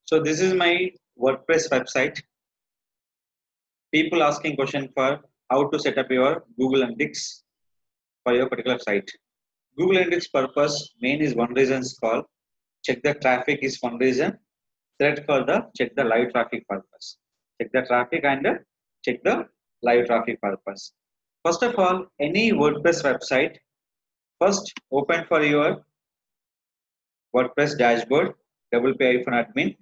So this is my WordPress website. People asking question for how to set up your Google Analytics for your particular site. Google Analytics purpose main is one reason is called check the traffic is one reason. Thread for the check the live traffic purpose. Check the traffic and check the live traffic purpose. First of all, any WordPress website, first open for your WordPress dashboard, WP-admin.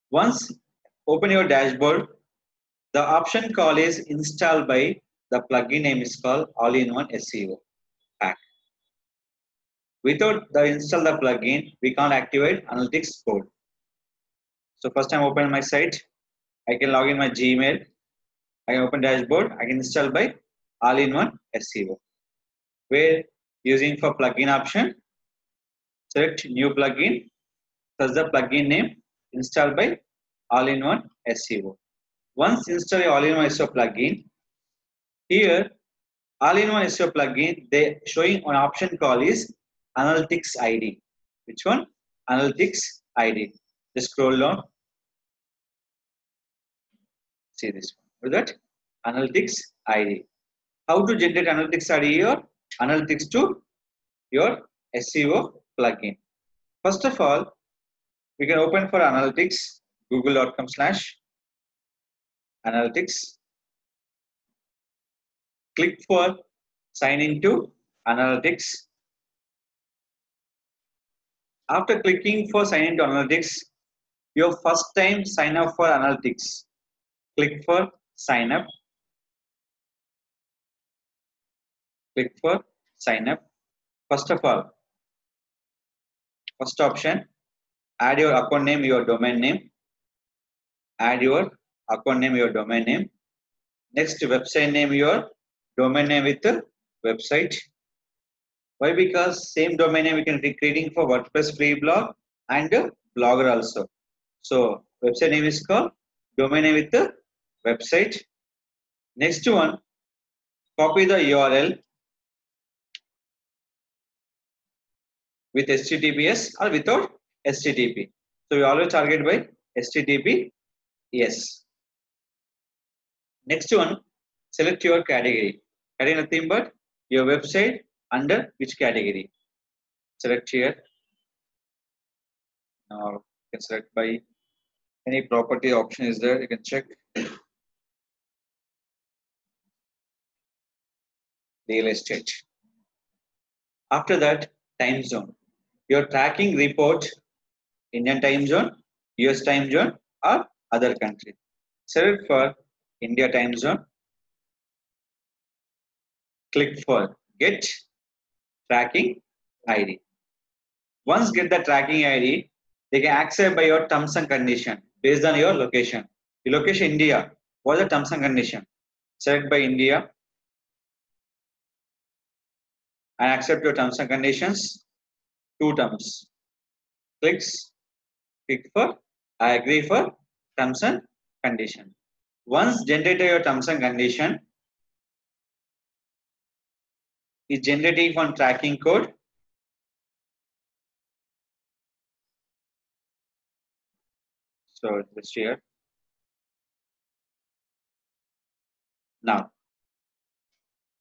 Once open your dashboard, the option call is installed by the plugin name is called All-in-One SEO Pack. Without the install the plugin, we can't activate analytics code. So first time open my site, I can log in my Gmail. I can open dashboard. I can install by All-in-One SEO. Where using for plugin option, select new plugin. Search the plugin name. Install by All-in-One SEO. Once install All-in-One SEO plugin, here All-in-One SEO plugin they showing an option call is Analytics ID. Which one? Analytics ID. Just scroll down. See this one. With that Analytics ID. How to generate Analytics ID or Analytics to your SEO plugin. First of all, we can open for Analytics, google.com/analytics. Click for sign into Analytics. After clicking for sign into Analytics, your first time sign up for Analytics. Click for sign up. Click for sign up. First of all, first option, add your account name, your domain name. Add your account name, your domain name. Next, website name, your domain name with the website. Why? Because same domain name we can be creating for WordPress free blog and Blogger also. So website name is called domain name with the website. Next one, copy the URL with HTTPS or without HTTP. So we always target by HTTPS. Next one, select your category. Category nothing but your website under which category. Select here. Now you can select by any property option is there. You can check. Real estate. After that, time zone. Your tracking report, Indian time zone, US time zone, or other country. Select for India time zone. Click for get tracking ID. Once get the tracking ID, they can accept by your terms and condition based on your location. Your location India. What are the terms and condition? Select by India and accept your terms and conditions. 2 terms. Click for I agree for terms and condition. Once generated your terms and condition, is generating one tracking code. So just here. Now,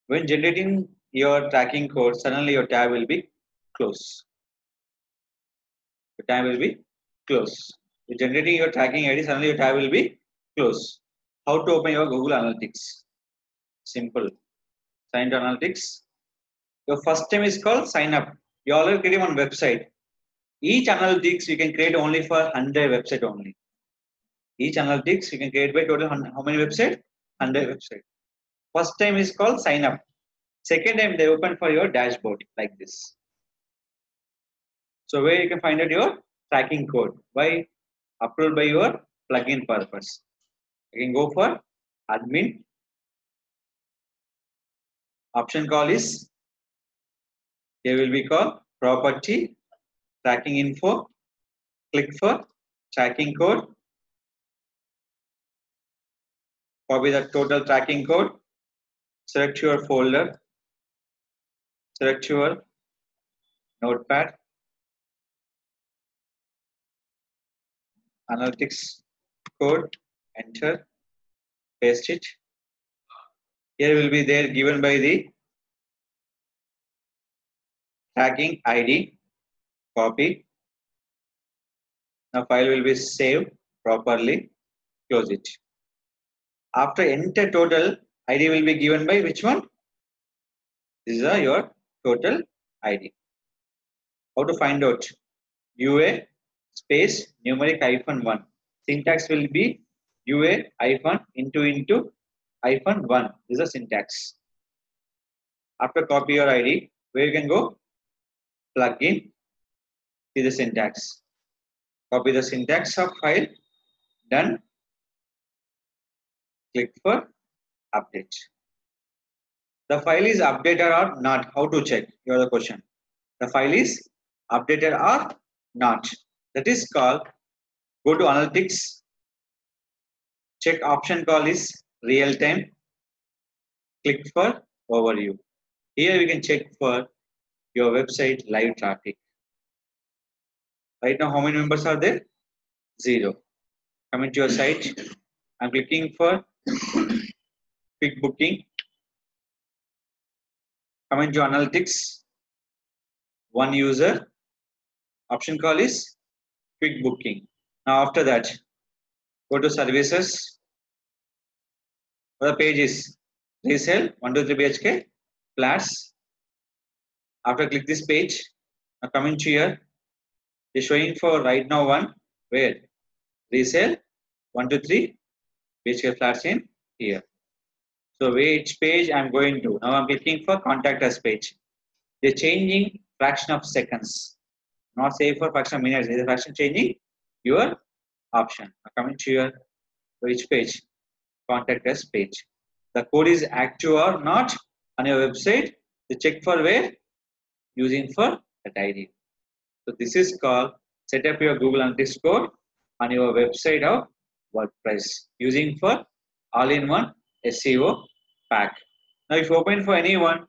when generating your tracking code, suddenly your tab will be closed. The tab will be closed. With generating your tracking ID, suddenly your tab will be closed. How to open your Google Analytics? Simple. Sign to Analytics. Your first time is called sign up. You already create one website. Each analytics you can create only for 100 website only. Each analytics you can create by total how many website? 100 website. First time is called sign up. Second time they open for your dashboard like this. So where you can find out your tracking code by approved by your plugin purpose. You can go for admin. Option call is here will be called property tracking info. Click for tracking code. Copy the total tracking code. Select your folder. Select your notepad, analytics code, enter, paste it. Here will be there given by the tracking ID, copy. Now file will be saved properly, close it. After enter total, ID will be given by which one? These are your total ID. How to find out? UA space numeric -1. Syntax will be UA hyphen into hyphen 1. This is a syntax. After copy your ID, where you can go? Plug in, see the syntax. Copy the syntax of file, done. Click for update. The file is updated or not? How to check? Your the question. The file is updated or not? That is called, go to analytics. Check option call is real time. Click for overview. Here we can check for your website live traffic. Right now, how many members are there? 0. Coming to your site, I'm clicking for quick booking. Coming to analytics, 1 user. Option call is quick booking. Now after that, go to services. The page is resale 123 BHK flats. After click this page, now coming to here, is showing for right now one where resale 123 BHK flats in here. So which page I'm going to? Now I'm clicking for contact us page. They're changing fraction of seconds. Not say for fraction of minutes. There's a fraction changing your option. Now coming to here, which page? Contact us page. The code is active or not on your website. To check for where? Using for that ID. So this is called set up your Google Analytics code on your website of WordPress using for all-in-one SEO pack. Now if you open for anyone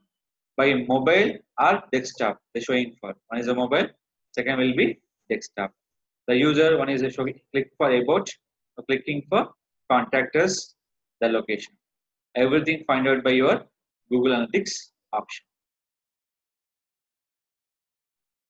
by mobile or desktop, they're showing for one is a mobile, second will be desktop. The user one is a showing, click for about, clicking for contact us, the location. Everything find out by your Google Analytics option.